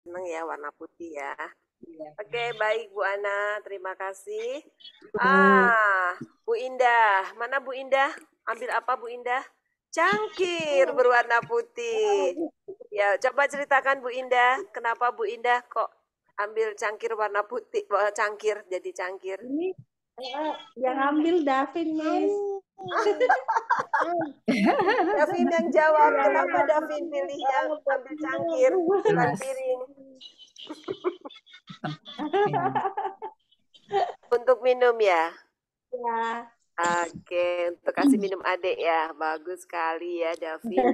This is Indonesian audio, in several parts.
seneng ya warna putih ya. Iya. Oke, baik Bu Ana, terima kasih. Bu. Bu Indah, mana Bu Indah? Ambil apa Bu Indah? Cangkir berwarna putih. Ya, coba ceritakan Bu Indah, kenapa Bu Indah kok ambil cangkir warna putih, cangkir jadi cangkir? Ini yang ambil Davin, Miss. Davin yang jawab, kenapa Davin pilihnya ambil cangkir bukan piring? Untuk minum ya? Ya. Oke, untuk kasih minum adik ya. Bagus sekali ya, Davin.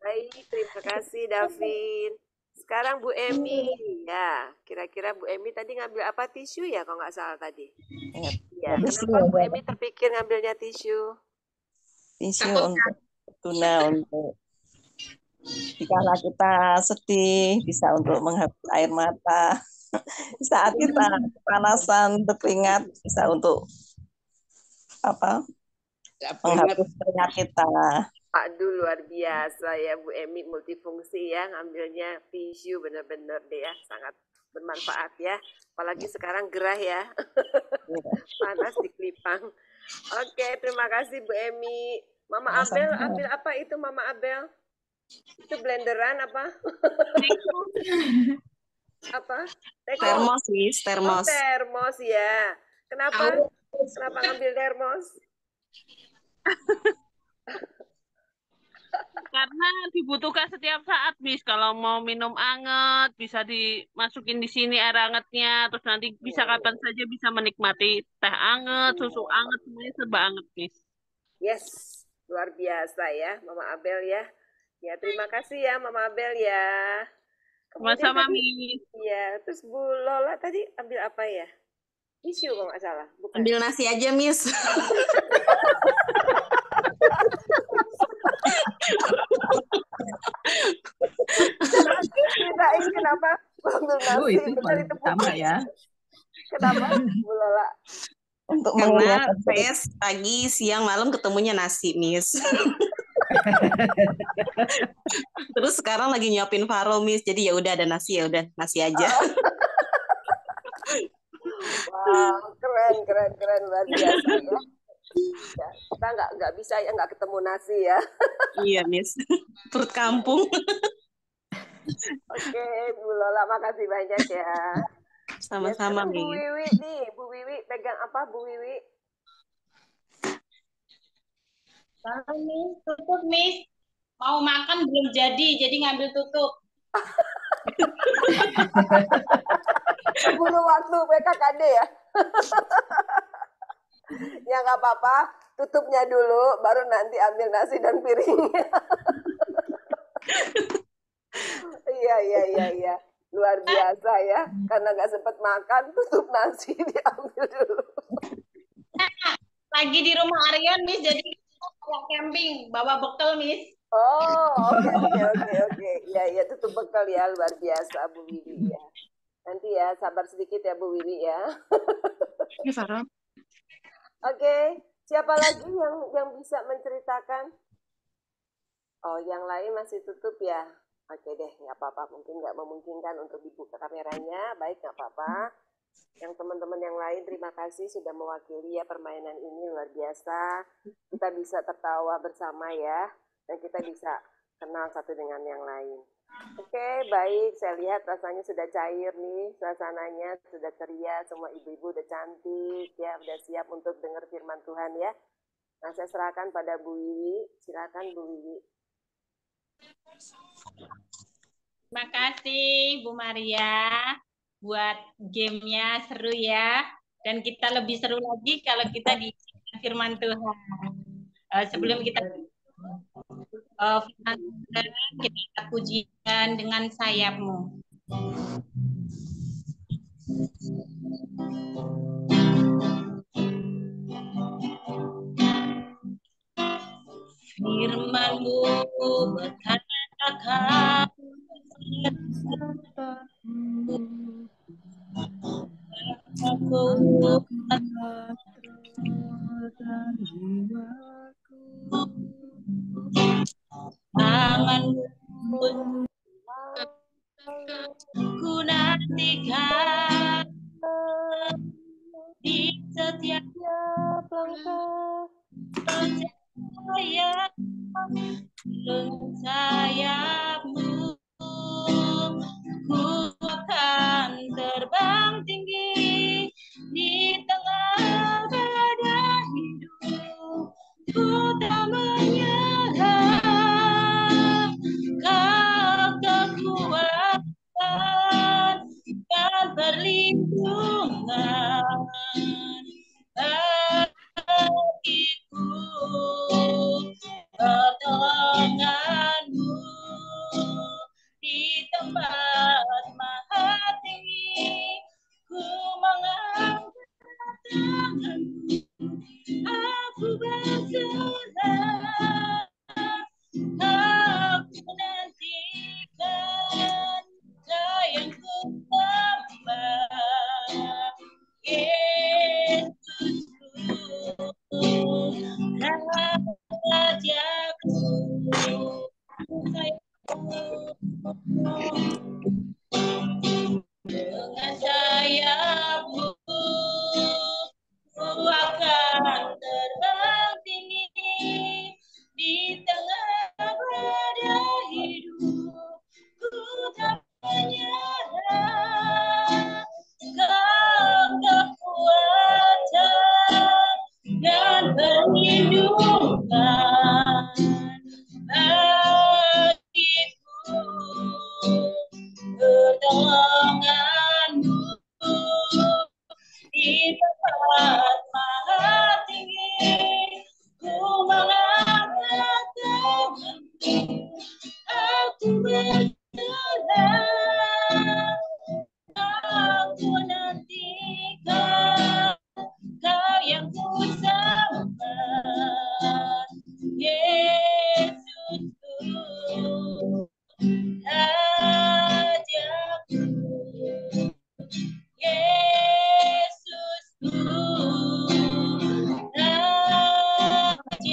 Baik, terima kasih, Davin. Sekarang Bu Emi. Ya, kira-kira Bu Emi tadi ngambil apa? Tisu ya, kalau nggak salah tadi. Ya, kenapa Bu Emi terpikir ngambilnya tisu? Tisu untuk guna untuk jika kita sedih, bisa untuk menghapus air mata. Saat kita kepanasan, berkeringat, bisa untuk menghapus keringat kita. Aduh, luar biasa ya Bu Emi, multifungsi ya, ngambilnya tisu benar-benar deh ya, sangat bermanfaat ya. Apalagi sekarang gerah ya, panas di Kelipang. Oke, terima kasih Bu Emi. Mama Abel, ambil apa itu Mama Abel? Itu blenderan apa? Apa? Termos, Miss, termos. Oh, termos ya. Kenapa? Kenapa ngambil termos? Karena dibutuhkan setiap saat, Miss. Kalau mau minum anget, bisa dimasukin di sini air angetnya, terus nanti bisa kapan saja bisa menikmati teh anget, susu anget, semuanya serba anget, Miss. Yes, luar biasa ya, Mama Abel ya. Ya, terima kasih ya, Mama Abel ya. Sama-sama, Miss. Iya, terus Bu Lola tadi ambil apa ya? Tisu kalau nggak salah. Bukan. Ambil nasi aja, Miss. Ceritain kenapa ambil nasi? Itu paling sama ya. Kenapa, Bu Lola? Untuk karena tes pagi, siang, malam ketemunya nasi, Miss. Terus sekarang lagi nyiapin faro, Miss. Jadi ya udah ada nasi, ya udah nasi aja. Wow, keren luar biasa ya. Ya, kita nggak bisa ya nggak ketemu nasi ya. Iya, Miss. Perut kampung. Oke, Bu Lola, makasih banyak ya. Sama-sama, Bu Miss. Wiwi nih, Bu Wiwi pegang apa, Bu Wiwi? Kalau Miss, tutup Miss. Mau makan belum jadi ngambil tutup. Keburu waktu PKKD ya. Ya nggak apa-apa, tutupnya dulu, baru nanti ambil nasi dan piringnya. Iya. Luar biasa ya, karena nggak sempat makan, tutup nasi diambil dulu. Lagi di rumah Aryan, Miss, jadi kita camping, bawa bekal, Miss. Oh, oke. Iya, tutup bekal ya, luar biasa Bu Wiwi ya. Nanti ya, sabar sedikit ya Bu Wiwi ya. Oke, siapa lagi yang bisa menceritakan? Oh, yang lain masih tutup ya? Oke deh, nggak apa-apa. Mungkin nggak memungkinkan untuk dibuka kameranya. Baik, nggak apa-apa. Yang teman-teman yang lain, terima kasih sudah mewakili ya permainan ini, luar biasa. Kita bisa tertawa bersama ya, dan kita bisa kenal satu dengan yang lain. Oke, baik. Saya lihat rasanya sudah cair nih, suasananya sudah ceria, semua ibu-ibu udah cantik ya, udah siap untuk dengar firman Tuhan ya. Nah, saya serahkan pada Bu Wiwi. Silakan Bu Wiwi. Terima kasih Bu Maria buat gamenya, seru ya. Dan kita lebih seru lagi kalau kita di firman Tuhan. Sebelum kita firman Tuhan, kita pujian dengan sayapmu. Firman-Mu berkata-kata tangan-Mu ku menantikan di setiap langkah sayap sayapmu, ku akan terbang tinggi di tengah badai hidup. Ku tak menyerah, kau kekuatan dan perlindungan bagiku, pertolonganmu di tempat maha tinggi. Ku mengangkat tanganku, aku berserah, aku nantikan Kau yang ku sembah, Yesusku, Rajaku, dengan sayapmu ku akan terbang tinggi di tengah badai hidup. Ku tak menyerah, Kau kekuatan dan perlindungan bagiku, pertolonganmu di tempat maha tinggi. Ku mengangkat tanganku, aku berserah, aku nantikan Kau yang ku sembah, Yesusku, Rajaku, Yesusku, Rajaku,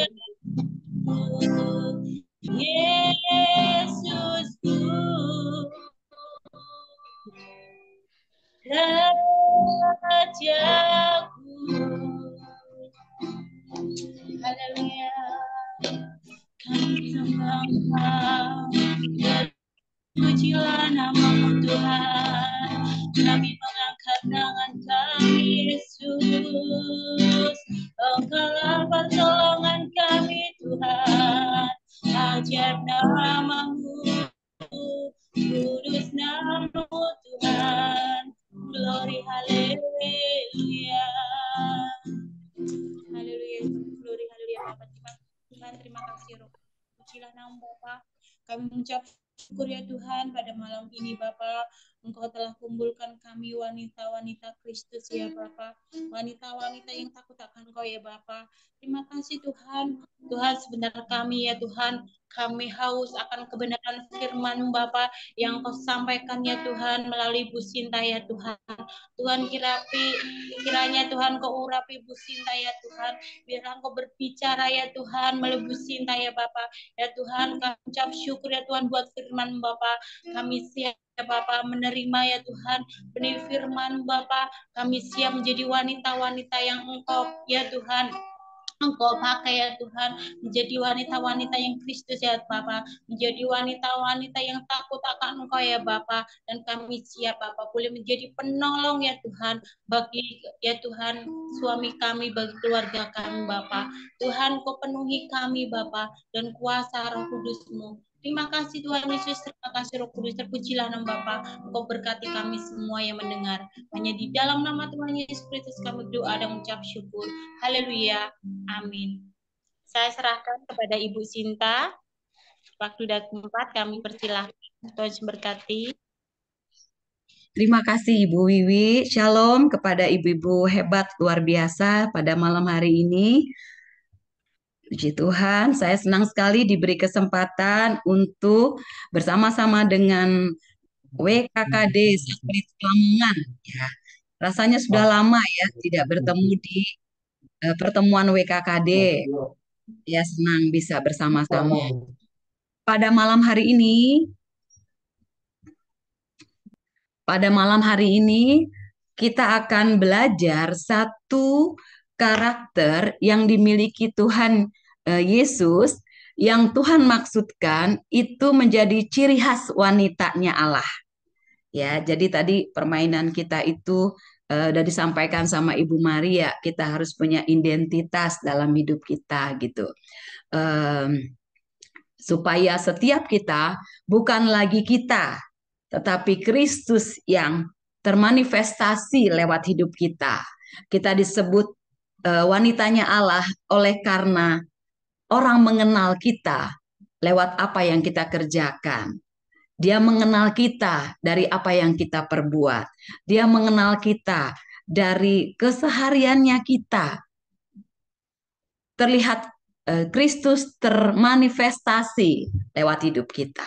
Yesusku, Rajaku. Haleluya. Kami sembah Engkau, pujilah nama-Mu Tuhan. Kami mengangkat tangan kami, Yesus. Engkaulah pertolongan kami, Tuhan. Ajaib nama-Mu, kudus nama-Mu, Tuhan. Glory, haleluya. Haleluya, glory, haleluya. Bapak, Tuhan, terima kasih, Roh. Pujilah nama Bapa. Kami mengucap syukur ya Tuhan, pada malam ini Bapa, Engkau telah kumpulkan kami wanita-wanita Kristus ya Bapa, wanita-wanita yang takut akan Engkau ya Bapa. Terima kasih Tuhan. Tuhan, sebentar kami ya Tuhan, kami haus akan kebenaran firman Bapa yang Engkau sampaikan ya Tuhan melalui Bu Sinta ya Tuhan. Tuhan, kiranya Tuhan Kau urapi Bu Sinta ya Tuhan, biar Engkau berbicara ya Tuhan melalui Bu Sinta ya Bapa. Ya Tuhan, kami ucap syukur ya Tuhan buat firman Bapa. Kami siap ya Bapa menerima ya Tuhan benih firman Bapa. Kami siap menjadi wanita-wanita yang Engkau ya Tuhan Engkau pakai ya Tuhan, menjadi wanita-wanita yang Kristus ya Bapa, menjadi wanita-wanita yang takut akan Engkau ya Bapa, dan kami siap Bapa boleh menjadi penolong ya Tuhan bagi ya Tuhan suami kami, bagi keluarga kami Bapa. Tuhan, Kau penuhi kami Bapa dan kuasa Roh Kudus-Mu. Terima kasih Tuhan Yesus, terima kasih Roh Kudus, terpujilah nama Bapa. Engkau berkati kami semua yang mendengar. Hanya di dalam nama Tuhan Yesus Kristus kami berdoa dan mengucap syukur. Haleluya. Amin. Saya serahkan kepada Ibu Sinta. Waktu dan tempat kami persilahkan. Tuhan berkati. Terima kasih Ibu Wiwi. Shalom kepada ibu-ibu hebat luar biasa pada malam hari ini. Puji Tuhan, saya senang sekali diberi kesempatan untuk bersama-sama dengan WKKD Satelit Lamongan. Ya, rasanya sudah lama ya tidak bertemu di pertemuan WKKD. Ya, senang bisa bersama-sama. Pada malam hari ini, pada malam hari ini kita akan belajar satu karakter yang dimiliki Tuhan Yesus yang Tuhan maksudkan itu menjadi ciri khas wanitanya Allah. Ya, jadi tadi permainan kita itu udah disampaikan sama Ibu Maria, kita harus punya identitas dalam hidup kita gitu. Supaya setiap kita bukan lagi kita, tetapi Kristus yang termanifestasi lewat hidup kita. Kita disebut wanitanya Allah oleh karena orang mengenal kita lewat apa yang kita kerjakan. Dia mengenal kita dari apa yang kita perbuat. Dia mengenal kita dari kesehariannya kita. Terlihat Kristus termanifestasi lewat hidup kita.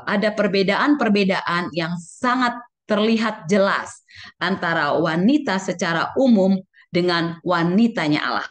Ada perbedaan-perbedaan yang sangat terlihat jelas antara wanita secara umum dengan wanitanya Allah.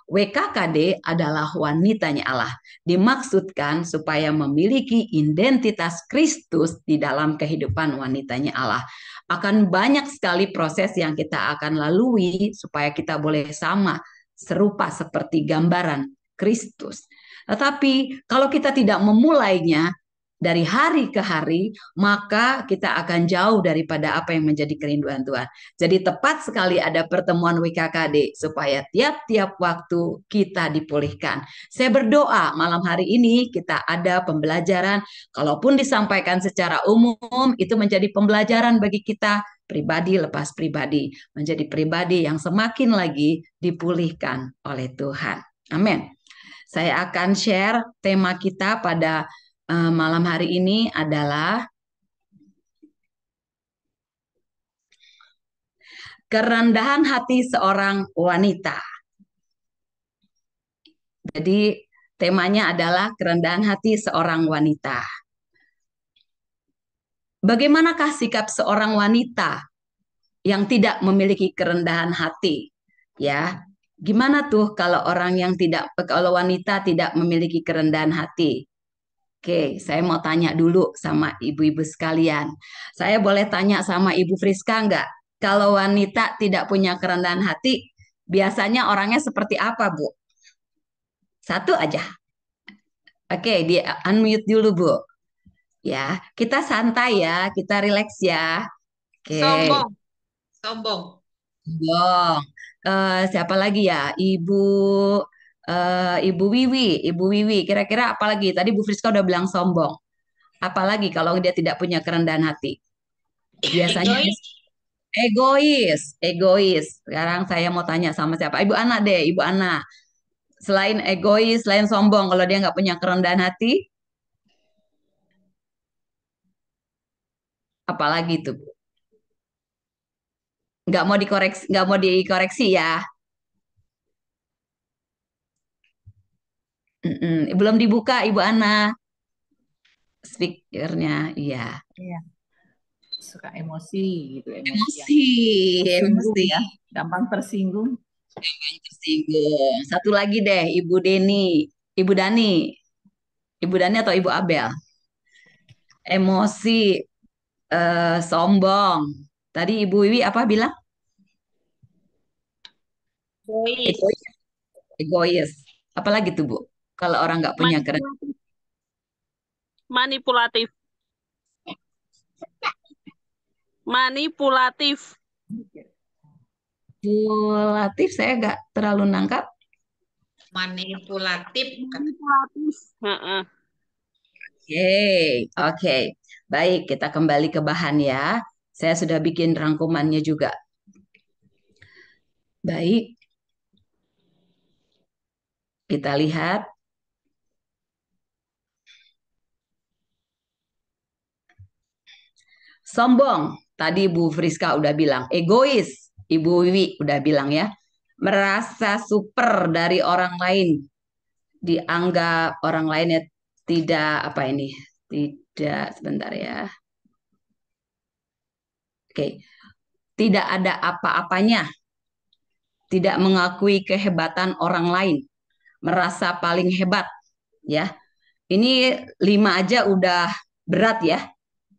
WKKD adalah wanitanya Allah. Dimaksudkan supaya memiliki identitas Kristus di dalam kehidupan wanitanya Allah. Akan banyak sekali proses yang kita akan lalui supaya kita boleh sama, serupa seperti gambaran Kristus. Tetapi kalau kita tidak memulainya dari hari ke hari, maka kita akan jauh daripada apa yang menjadi kerinduan Tuhan. Jadi tepat sekali ada pertemuan WKKD supaya tiap-tiap waktu kita dipulihkan. Saya berdoa malam hari ini kita ada pembelajaran, kalaupun disampaikan secara umum, itu menjadi pembelajaran bagi kita pribadi lepas pribadi, menjadi pribadi yang semakin lagi dipulihkan oleh Tuhan. Amin. Saya akan share tema kita pada malam hari ini adalah kerendahan hati seorang wanita. Jadi temanya adalah kerendahan hati seorang wanita. Bagaimanakah sikap seorang wanita yang tidak memiliki kerendahan hati? Ya, gimana tuh kalau wanita tidak memiliki kerendahan hati? Oke, saya mau tanya dulu sama ibu-ibu sekalian. Saya boleh tanya sama Ibu Friska nggak? Kalau wanita tidak punya kerendahan hati, biasanya orangnya seperti apa, Bu? Satu aja. Oke, di unmute dulu, Bu. Ya, kita santai ya, kita rileks ya. Oke. Sombong. Sombong. Sombong. Siapa lagi ya? Ibu Wiwi. Kira-kira apa lagi? Tadi Bu Friska udah bilang sombong. Apalagi kalau dia tidak punya kerendahan hati? Biasanya egois. Sekarang saya mau tanya sama siapa? Ibu Ana deh, Ibu Ana. Selain egois, selain sombong, kalau dia nggak punya kerendahan hati, apalagi tuh, Bu? Nggak mau dikoreksi ya? Belum dibuka, Ibu Ana. Speakernya, iya. Iya. Suka emosi gitu, Emosi. ya, gampang tersinggung. Satu lagi deh, Ibu Dani atau Ibu Abel. Emosi, sombong. Tadi Ibu Wiwi apa bilang? Egois. Apalagi tuh, Bu? Kalau orang nggak punya kerendahan. Manipulatif. Manipulatif saya nggak terlalu nangkap. Manipulatif. Oke. Baik, kita kembali ke bahan ya. Saya sudah bikin rangkumannya juga. Baik. Kita lihat. Sombong, tadi Bu Friska udah bilang. Egois, Ibu Wiwi udah bilang ya. Merasa super dari orang lain. Dianggap orang lainnya tidak, sebentar ya. Oke. Tidak ada apa-apanya. Tidak mengakui kehebatan orang lain. Merasa paling hebat. Ya. Ini 5 aja udah berat ya.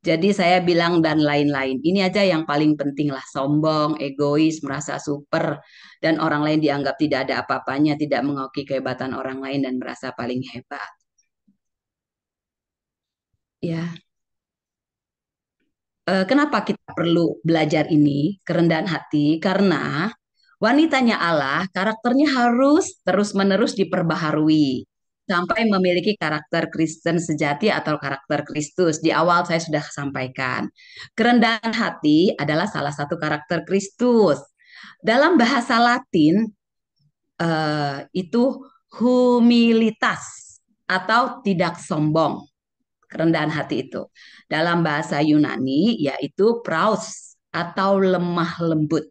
Jadi saya bilang dan lain-lain. Ini aja yang paling penting lah. Sombong, egois, merasa super, dan orang lain dianggap tidak ada apa-apanya, tidak mengakui kehebatan orang lain dan merasa paling hebat. Ya, kenapa kita perlu belajar ini, kerendahan hati? Karena wanitanya Allah, karakternya harus terus-menerus diperbaharui sampai memiliki karakter Kristen sejati atau karakter Kristus. Di awal saya sudah sampaikan, kerendahan hati adalah salah satu karakter Kristus. Dalam bahasa Latin itu humilitas atau tidak sombong. Kerendahan hati itu. Dalam bahasa Yunani yaitu praus atau lemah lembut.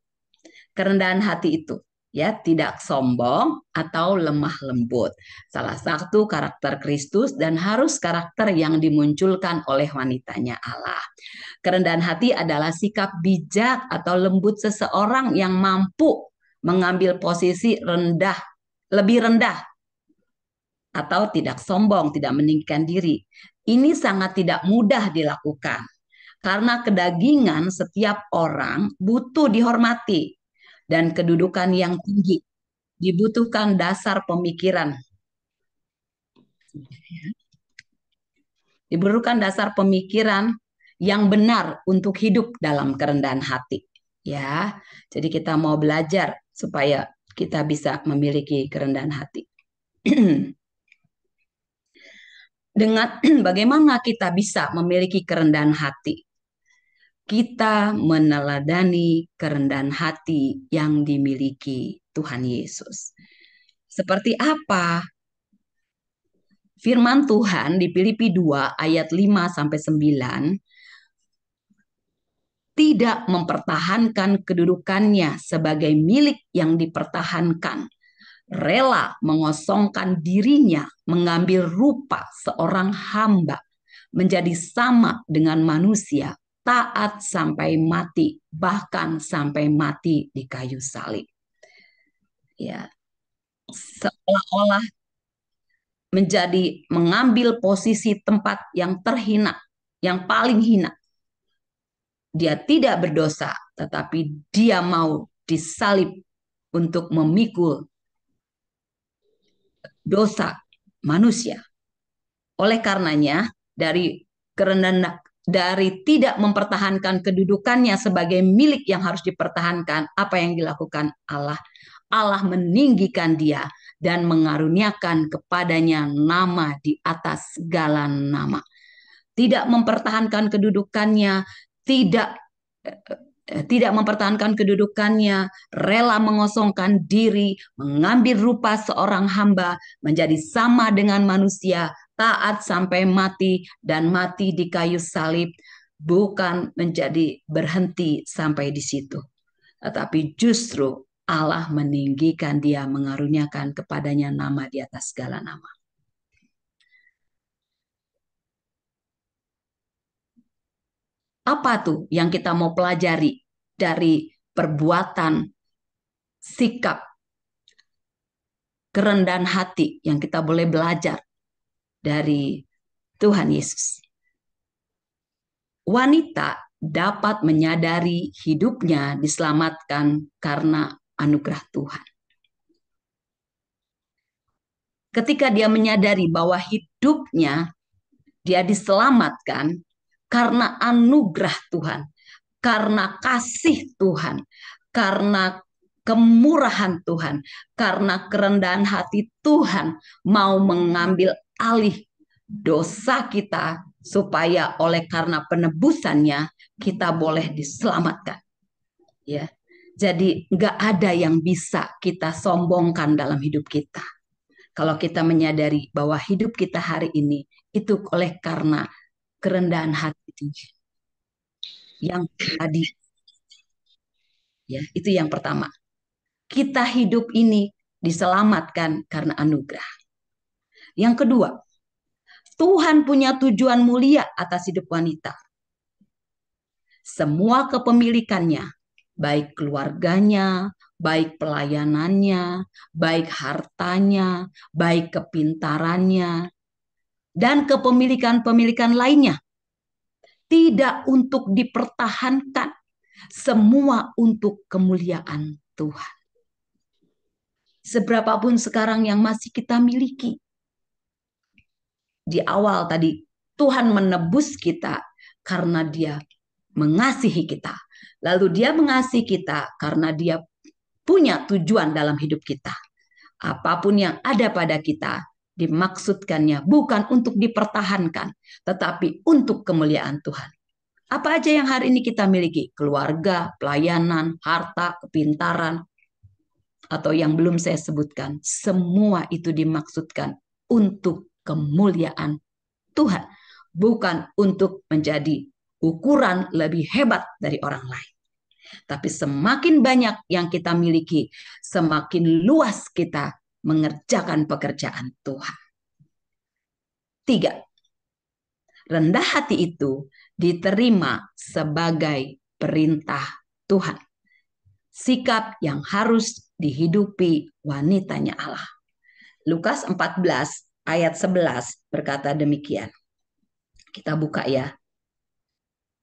Kerendahan hati itu ya tidak sombong atau lemah lembut. Salah satu karakter Kristus dan harus karakter yang dimunculkan oleh wanitanya Allah. Kerendahan hati adalah sikap bijak atau lembut seseorang yang mampu mengambil posisi rendah, lebih rendah atau tidak sombong, tidak meninggikan diri. Ini sangat tidak mudah dilakukan karena kedagingan setiap orang butuh dihormati dan kedudukan yang tinggi. Dibutuhkan dasar pemikiran. Dibutuhkan dasar pemikiran yang benar untuk hidup dalam kerendahan hati. Ya, jadi kita mau belajar supaya kita bisa memiliki kerendahan hati. Dengan bagaimana kita bisa memiliki kerendahan hati? Kita meneladani kerendahan hati yang dimiliki Tuhan Yesus. Seperti apa? Firman Tuhan di Filipi 2 ayat 5 sampai 9 tidak mempertahankan kedudukannya sebagai milik yang dipertahankan. Rela mengosongkan dirinya, mengambil rupa seorang hamba, menjadi sama dengan manusia, taat sampai mati, bahkan sampai mati di kayu salib. Ya, seolah-olah menjadi mengambil posisi tempat yang terhina, yang paling hina. Dia tidak berdosa, tetapi dia mau disalib untuk memikul dosa manusia. Oleh karenanya, dari tidak mempertahankan kedudukannya sebagai milik yang harus dipertahankan, apa yang dilakukan Allah? Allah meninggikan dia dan mengaruniakan kepadanya nama di atas segala nama. Tidak mempertahankan kedudukannya, tidak mempertahankan kedudukannya, rela mengosongkan diri, mengambil rupa seorang hamba, menjadi sama dengan manusia, taat sampai mati, dan mati di kayu salib, bukan menjadi berhenti sampai di situ. Tetapi justru Allah meninggikan dia, mengaruniakan kepadanya nama di atas segala nama. Apa tuh yang kita mau pelajari dari perbuatan, sikap, kerendahan hati yang kita boleh belajar dari Tuhan Yesus? Wanita dapat menyadari hidupnya diselamatkan karena anugerah Tuhan. Ketika dia menyadari bahwa hidupnya dia diselamatkan karena anugerah Tuhan, karena kasih Tuhan, karena kemurahan Tuhan, karena kerendahan hati Tuhan mau mengambil alih dosa kita supaya oleh karena penebusannya kita boleh diselamatkan. Ya, jadi nggak ada yang bisa kita sombongkan dalam hidup kita. Kalau kita menyadari bahwa hidup kita hari ini itu oleh karena kerendahan hati yang tadi, ya itu yang pertama. Kita hidup ini diselamatkan karena anugerah. Yang kedua, Tuhan punya tujuan mulia atas hidup wanita. Semua kepemilikannya, baik keluarganya, baik pelayanannya, baik hartanya, baik kepintarannya, dan kepemilikan-pemilikan lainnya, tidak untuk dipertahankan, semua untuk kemuliaan Tuhan. Seberapapun sekarang yang masih kita miliki, di awal tadi Tuhan menebus kita karena Dia mengasihi kita. Lalu Dia mengasihi kita karena Dia punya tujuan dalam hidup kita. Apapun yang ada pada kita dimaksudkannya bukan untuk dipertahankan, tetapi untuk kemuliaan Tuhan. Apa aja yang hari ini kita miliki? Keluarga, pelayanan, harta, kepintaran, atau yang belum saya sebutkan. Semua itu dimaksudkan untuk kemuliaan Tuhan. Bukan untuk menjadi ukuran lebih hebat dari orang lain. Tapi semakin banyak yang kita miliki, semakin luas kita mengerjakan pekerjaan Tuhan. 3. Rendah hati itu diterima sebagai perintah Tuhan. Sikap yang harus dihidupi wanitanya Allah. Lukas 14 ayat 11 berkata demikian. Kita buka ya.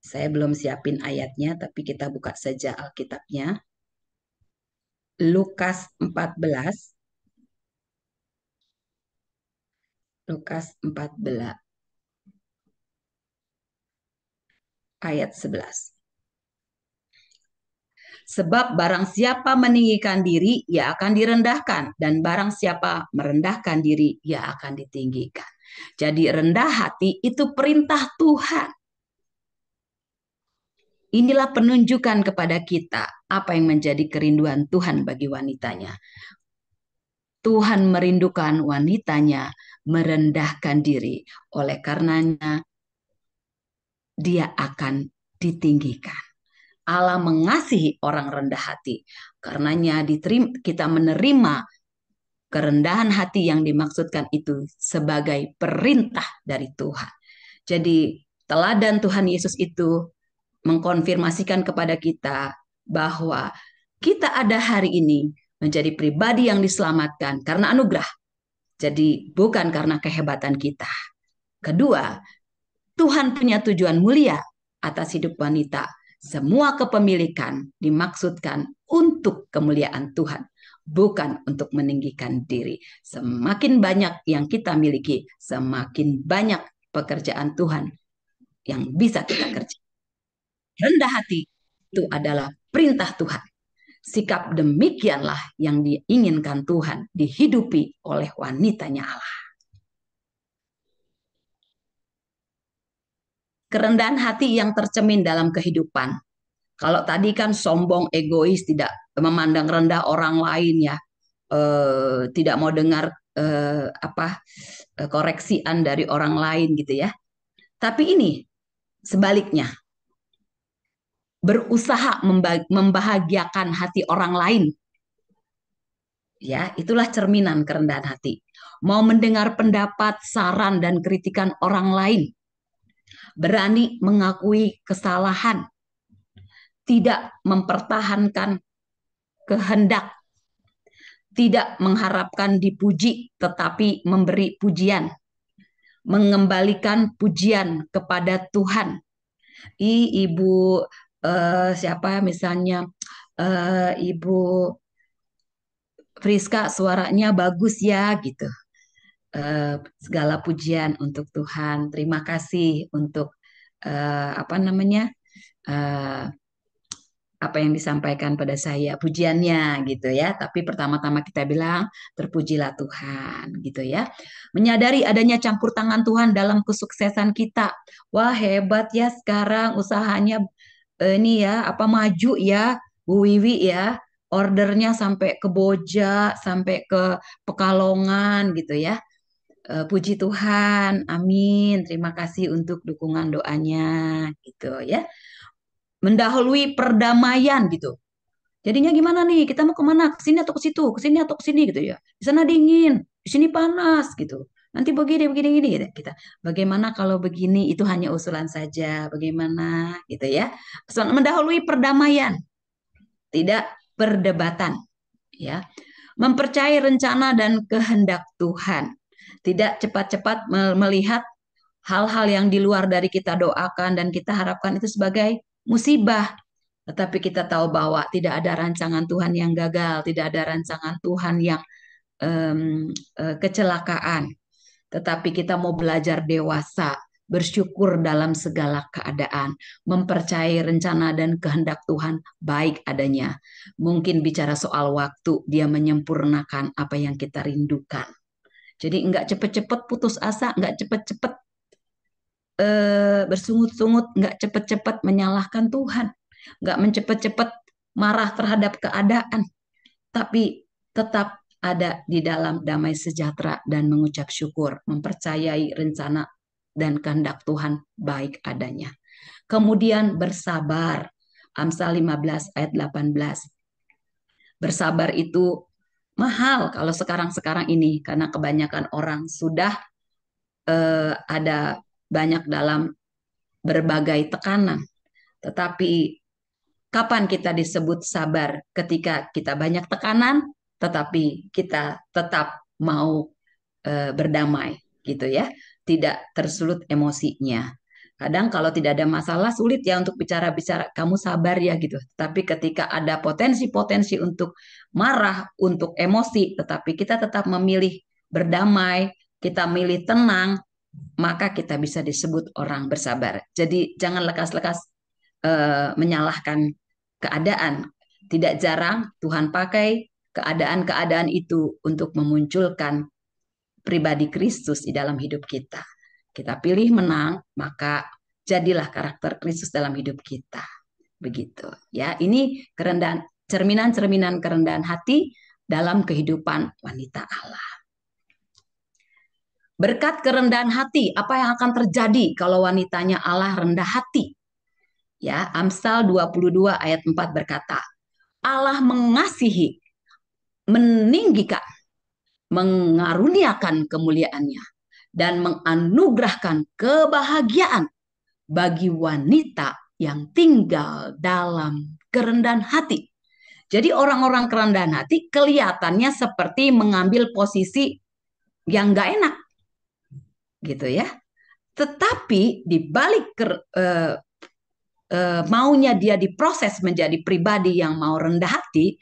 Saya belum siapin ayatnya, tapi kita buka saja Alkitabnya. Lukas 14. Lukas 14. Ayat 11. Sebab barang siapa meninggikan diri, ia akan direndahkan. Dan barang siapa merendahkan diri, ia akan ditinggikan. Jadi rendah hati itu perintah Tuhan. Inilah penunjukan kepada kita apa yang menjadi kerinduan Tuhan bagi wanitanya. Tuhan merindukan wanitanya merendahkan diri. Oleh karenanya, dia akan ditinggikan. Allah mengasihi orang rendah hati. Karenanya kita menerima kerendahan hati yang dimaksudkan itu sebagai perintah dari Tuhan. Jadi teladan Tuhan Yesus itu mengkonfirmasikan kepada kita bahwa kita ada hari ini menjadi pribadi yang diselamatkan karena anugerah. Jadi bukan karena kehebatan kita. Kedua, Tuhan punya tujuan mulia atas hidup wanita. Semua kepemilikan dimaksudkan untuk kemuliaan Tuhan, bukan untuk meninggikan diri. Semakin banyak yang kita miliki, semakin banyak pekerjaan Tuhan yang bisa kita kerjakan. Rendah hati itu adalah perintah Tuhan. Sikap demikianlah yang diinginkan Tuhan dihidupi oleh wanitanya Allah. Kerendahan hati yang tercermin dalam kehidupan. Kalau tadi kan sombong, egois, tidak memandang rendah orang lain ya, tidak mau dengar koreksian dari orang lain gitu ya. Tapi ini sebaliknya, berusaha membahagiakan hati orang lain. Ya, itulah cerminan kerendahan hati. Mau mendengar pendapat, saran dan kritikan orang lain. Berani mengakui kesalahan, tidak mempertahankan kehendak, tidak mengharapkan dipuji tetapi memberi pujian, mengembalikan pujian kepada Tuhan. Ibu siapa misalnya Ibu Friska suaranya bagus ya gitu. Segala pujian untuk Tuhan. Terima kasih untuk apa yang disampaikan pada saya, pujiannya gitu ya. Tapi pertama-tama kita bilang terpujilah Tuhan gitu ya. Menyadari adanya campur tangan Tuhan dalam kesuksesan kita. Wah hebat ya sekarang usahanya ini ya maju ya Bu Wiwi ya. Ordernya sampai ke Boja, sampai ke Pekalongan gitu ya. Puji Tuhan, amin. Terima kasih untuk dukungan doanya gitu ya. Mendahului perdamaian gitu. Jadinya gimana nih? Kita mau kemana? Ke sini atau ke situ? Ke sini atau ke sini gitu ya. Di sana dingin, di sini panas gitu. Nanti begini gitu kita. Bagaimana kalau begini? Itu hanya usulan saja. Bagaimana gitu ya. Mendahului perdamaian, tidak perdebatan ya. Mempercayai rencana dan kehendak Tuhan. Tidak cepat-cepat melihat hal-hal yang di luar dari kita doakan dan kita harapkan itu sebagai musibah. Tetapi kita tahu bahwa tidak ada rancangan Tuhan yang gagal, tidak ada rancangan Tuhan yang kecelakaan. Tetapi kita mau belajar dewasa, bersyukur dalam segala keadaan, mempercayai rencana dan kehendak Tuhan baik adanya. Mungkin bicara soal waktu, dia menyempurnakan apa yang kita rindukan. Jadi enggak cepet-cepet putus asa, enggak cepet-cepet bersungut-sungut, enggak cepet-cepet menyalahkan Tuhan, enggak mencepet-cepet marah terhadap keadaan, tapi tetap ada di dalam damai sejahtera dan mengucap syukur, mempercayai rencana dan kehendak Tuhan baik adanya. Kemudian bersabar. Amsal 15 ayat 18. Bersabar itu mahal kalau sekarang-sekarang ini, karena kebanyakan orang sudah ada banyak dalam berbagai tekanan. Tetapi kapan kita disebut sabar? Ketika kita banyak tekanan, tetapi kita tetap mau berdamai, gitu ya, tidak tersulut emosinya. Kadang kalau tidak ada masalah sulit ya untuk bicara-bicara, kamu sabar ya gitu. Tapi ketika ada potensi-potensi untuk marah, untuk emosi, tetapi kita tetap memilih berdamai, kita milih tenang, maka kita bisa disebut orang bersabar. Jadi jangan lekas-lekas menyalahkan keadaan. Tidak jarang Tuhan pakai keadaan-keadaan itu untuk memunculkan pribadi Kristus di dalam hidup kita. Kita pilih menang, maka jadilah karakter Kristus dalam hidup kita. Begitu. Ya, ini kerendahan, cerminan-cerminan kerendahan hati dalam kehidupan wanita Allah. Berkat kerendahan hati, apa yang akan terjadi kalau wanitanya Allah rendah hati? Ya, Amsal 22 ayat 4 berkata, Allah mengasihi, meninggikan, mengaruniakan kemuliaannya, dan menganugerahkan kebahagiaan bagi wanita yang tinggal dalam kerendahan hati. Jadi orang-orang kerendahan hati kelihatannya seperti mengambil posisi yang gak enak, gitu ya. Tetapi di balik maunya dia diproses menjadi pribadi yang mau rendah hati,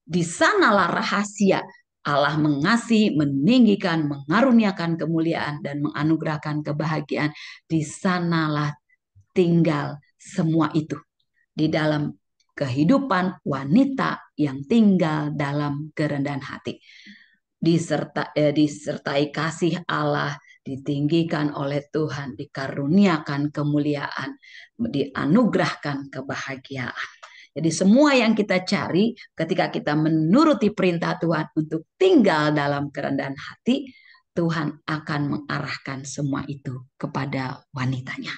di sanalah rahasia Allah mengasihi, meninggikan, mengaruniakan kemuliaan, dan menganugerahkan kebahagiaan. Di sanalah tinggal semua itu. Di dalam kehidupan wanita yang tinggal dalam kerendahan hati. Disertai kasih Allah, ditinggikan oleh Tuhan, dikaruniakan kemuliaan, dianugerahkan kebahagiaan. Jadi semua yang kita cari ketika kita menuruti perintah Tuhan untuk tinggal dalam kerendahan hati, Tuhan akan mengarahkan semua itu kepada wanitanya.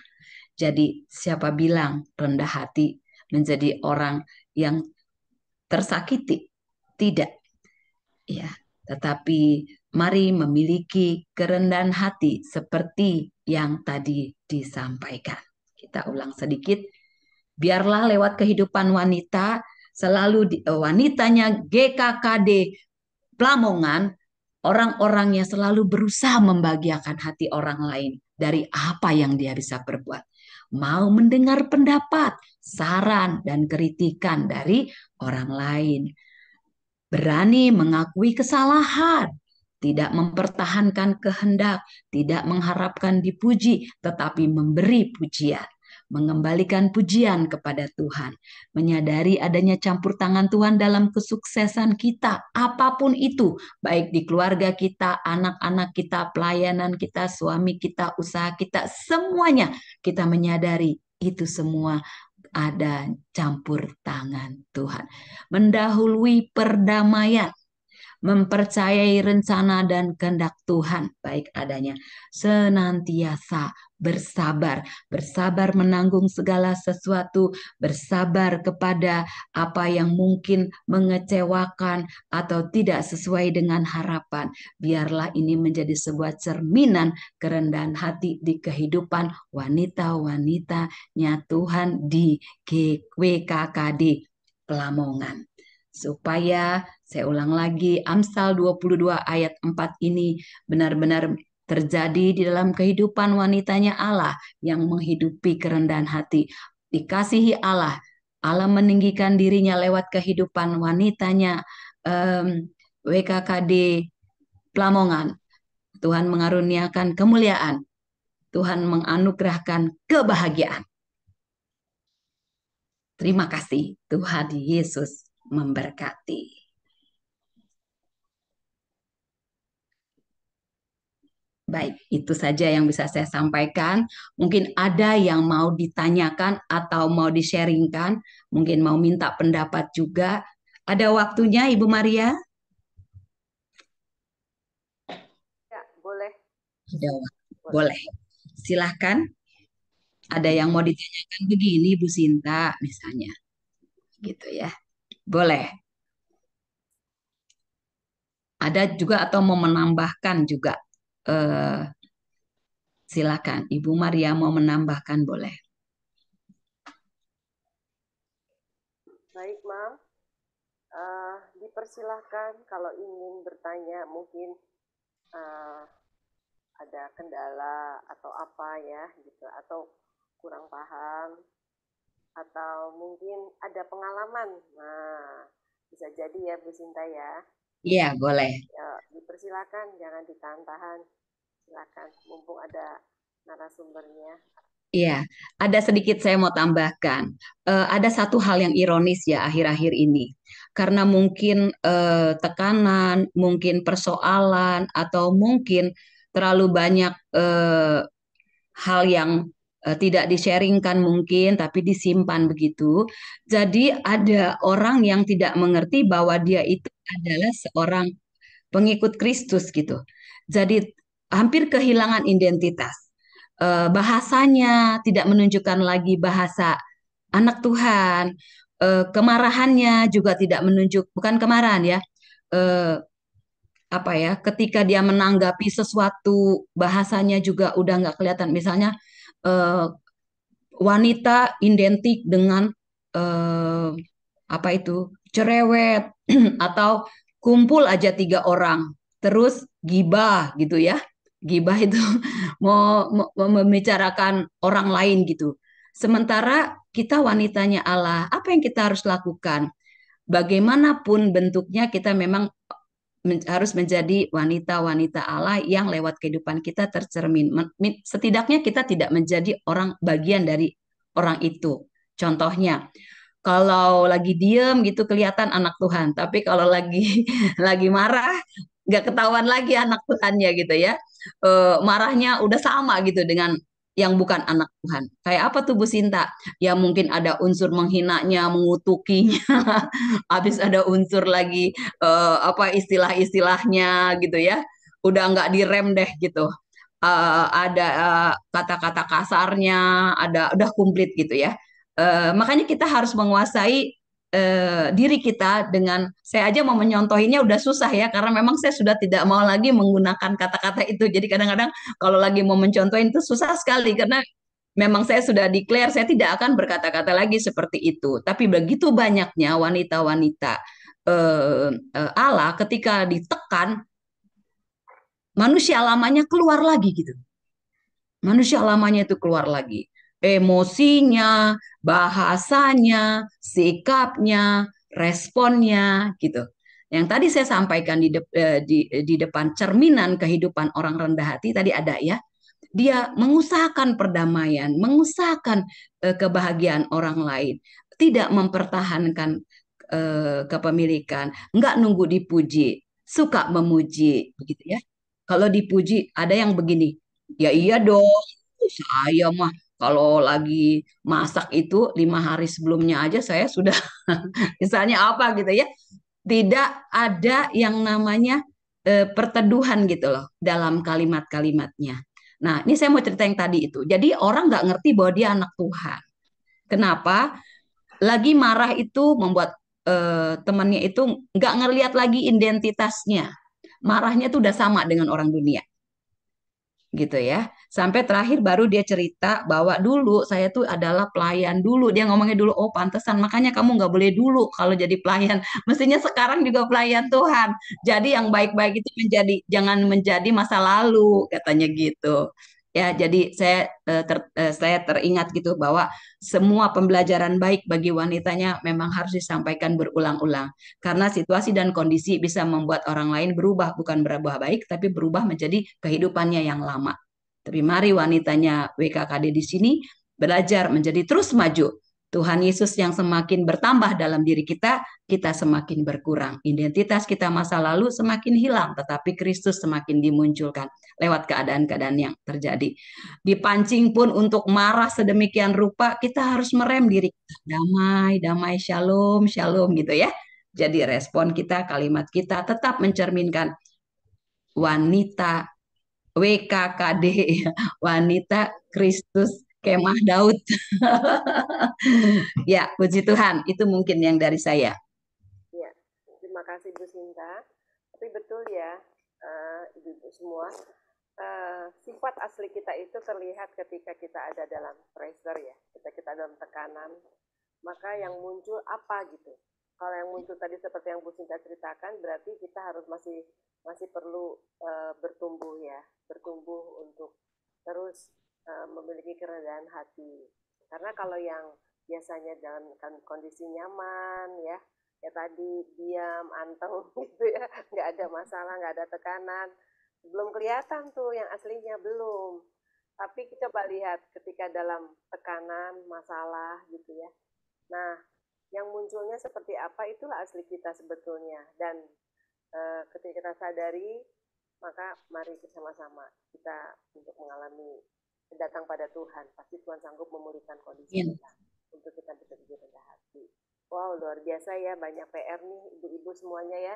Jadi siapa bilang rendah hati menjadi orang yang tersakiti? Tidak. Ya, tetapi mari memiliki kerendahan hati seperti yang tadi disampaikan. Kita ulang sedikit. Biarlah lewat kehidupan wanita, selalu wanitanya GKKD Plamongan, orang-orangnya selalu berusaha membahagiakan hati orang lain dari apa yang dia bisa perbuat. Mau mendengar pendapat, saran, dan kritikan dari orang lain. Berani mengakui kesalahan, tidak mempertahankan kehendak, tidak mengharapkan dipuji, tetapi memberi pujian. Mengembalikan pujian kepada Tuhan, menyadari adanya campur tangan Tuhan dalam kesuksesan kita, apapun itu, baik di keluarga kita, anak-anak kita, pelayanan kita, suami kita, usaha kita, semuanya kita menyadari itu semua ada campur tangan Tuhan. Mendahului perdamaian, mempercayai rencana dan kehendak Tuhan baik adanya, senantiasa bersabar, bersabar menanggung segala sesuatu, bersabar kepada apa yang mungkin mengecewakan atau tidak sesuai dengan harapan. Biarlah ini menjadi sebuah cerminan kerendahan hati di kehidupan wanita-wanitanya Tuhan di WKKD Pelamongan. Supaya saya ulang lagi, Amsal 22 ayat 4 ini benar-benar terjadi di dalam kehidupan wanitanya Allah yang menghidupi kerendahan hati. Dikasihi Allah, Allah meninggikan dirinya lewat kehidupan wanitanya WKKD Plamongan. Tuhan mengaruniakan kemuliaan. Tuhan menganugerahkan kebahagiaan. Terima kasih. Tuhan Yesus memberkati. Baik, itu saja yang bisa saya sampaikan. Mungkin ada yang mau ditanyakan atau mau di-sharingkan, mungkin mau minta pendapat juga. Ada waktunya, Ibu Maria? Ya, boleh. Ada waktu. Boleh. Silahkan. Ada yang mau ditanyakan begini, Bu Sinta, misalnya. Gitu ya. Boleh. Ada juga atau mau menambahkan juga. Silakan, Ibu Maria mau menambahkan boleh. Baik, Mam. Dipersilahkan kalau ingin bertanya, mungkin ada kendala atau apa ya, gitu, atau kurang paham, atau mungkin ada pengalaman. Nah, bisa jadi ya, Bu Sinta ya. Iya, boleh. Ya, dipersilakan, jangan ditahan-tahan. Silakan, mumpung ada narasumbernya. Iya, ada sedikit saya mau tambahkan. Ada satu hal yang ironis ya akhir-akhir ini. Karena mungkin tekanan, mungkin persoalan, atau mungkin terlalu banyak hal yang tidak di-sharingkan mungkin, tapi disimpan begitu. Jadi ada orang yang tidak mengerti bahwa dia itu adalah seorang pengikut Kristus gitu. Jadi hampir kehilangan identitas. Bahasanya tidak menunjukkan lagi bahasa anak Tuhan. Kemarahannya juga tidak menunjuk, bukan kemarahan ya. Apa ya? Ketika dia menanggapi sesuatu, bahasanya juga udah nggak kelihatan. Misalnya wanita identik dengan apa itu cerewet atau kumpul aja 3 orang, terus gibah gitu ya. Gibah itu mau membicarakan orang lain gitu. Sementara kita wanitanya Allah, apa yang kita harus lakukan? Bagaimanapun bentuknya kita memang harus menjadi wanita-wanita Allah yang lewat kehidupan kita tercermin. Setidaknya kita tidak menjadi orang bagian dari orang itu. Contohnya, kalau lagi diem gitu kelihatan anak Tuhan, tapi kalau lagi lagi marah nggak ketahuan lagi anak Tuhannya gitu ya. Marahnya udah sama gitu dengan yang bukan anak Tuhan. Kayak apa tuh Bu Sinta? Ya mungkin ada unsur menghinanya, mengutukinya, habis ada unsur lagi apa istilah-istilahnya gitu ya. Udah nggak direm deh gitu. Ada kata-kata kasarnya, ada udah komplit gitu ya. Makanya kita harus menguasai diri kita dengan saya aja mau menyontohinnya udah susah ya karena memang saya sudah tidak mau lagi menggunakan kata-kata itu. Jadi kadang-kadang kalau lagi mau mencontohin itu susah sekali karena memang saya sudah declare saya tidak akan berkata-kata lagi seperti itu. Tapi begitu banyaknya wanita-wanita Allah ketika ditekan manusia lamanya keluar lagi gitu. Manusia lamanya itu keluar lagi. Emosinya, bahasanya, sikapnya, responnya gitu. Yang tadi saya sampaikan di depan cerminan kehidupan orang rendah hati tadi ada ya. Dia mengusahakan perdamaian, mengusahakan kebahagiaan orang lain, tidak mempertahankan kepemilikan, nggak nunggu dipuji, suka memuji begitu ya. Kalau dipuji ada yang begini, ya iya dong, saya mah kalau lagi masak itu 5 hari sebelumnya aja saya sudah misalnya apa gitu ya. Tidak ada yang namanya perteduhan gitu loh dalam kalimat-kalimatnya. Nah, ini saya mau cerita yang tadi itu. Jadi orang nggak ngerti bahwa dia anak Tuhan. Kenapa? Lagi marah itu membuat temannya itu nggak ngelihat lagi identitasnya. Marahnya tuh udah sama dengan orang dunia gitu ya. Sampai terakhir baru dia cerita bahwa dulu saya tuh adalah pelayan dulu. Dia ngomongnya dulu, oh pantesan makanya kamu nggak boleh dulu kalau jadi pelayan. Mestinya sekarang juga pelayan Tuhan. Jadi yang baik-baik itu jangan menjadi masa lalu katanya gitu. Ya, jadi saya teringat gitu bahwa semua pembelajaran baik bagi wanitanya memang harus disampaikan berulang-ulang. Karena situasi dan kondisi bisa membuat orang lain berubah, bukan berubah baik, tapi berubah menjadi kehidupannya yang lama. Tapi mari wanitanya WKKD di sini belajar menjadi terus maju. Tuhan Yesus yang semakin bertambah dalam diri kita, kita semakin berkurang. Identitas kita masa lalu semakin hilang, tetapi Kristus semakin dimunculkan lewat keadaan-keadaan yang terjadi. Dipancing pun untuk marah sedemikian rupa, kita harus merem diri kita. Damai, damai, shalom, shalom gitu ya. Jadi respon kita, kalimat kita tetap mencerminkan wanita WKKD, wanita Kristus Kemah Daud. Ya, puji Tuhan, itu mungkin yang dari saya. Ya, terima kasih Bu Sinta. Tapi betul ya, ibu-ibu semua, sifat asli kita itu terlihat ketika kita ada dalam pressure ya, kita dalam tekanan, maka yang muncul apa gitu. Kalau yang muncul tadi seperti yang Bu Sinta ceritakan, berarti kita harus masih perlu bertumbuh ya, bertumbuh untuk terus memiliki kerendahan hati. Karena kalau yang biasanya dalam kondisi nyaman ya tadi diam, anteng gitu ya, nggak ada masalah, nggak ada tekanan, belum kelihatan tuh yang aslinya, belum. Tapi kita coba lihat ketika dalam tekanan, masalah gitu ya. Nah, yang munculnya seperti apa, itulah asli kita sebetulnya. Dan ketika kita sadari, maka mari bersama-sama kita untuk mengalami datang pada Tuhan. Pasti Tuhan sanggup memulihkan kondisi kita untuk kita bisa jadi rendah hati. Wow, luar biasa ya, banyak PR nih ibu-ibu semuanya ya.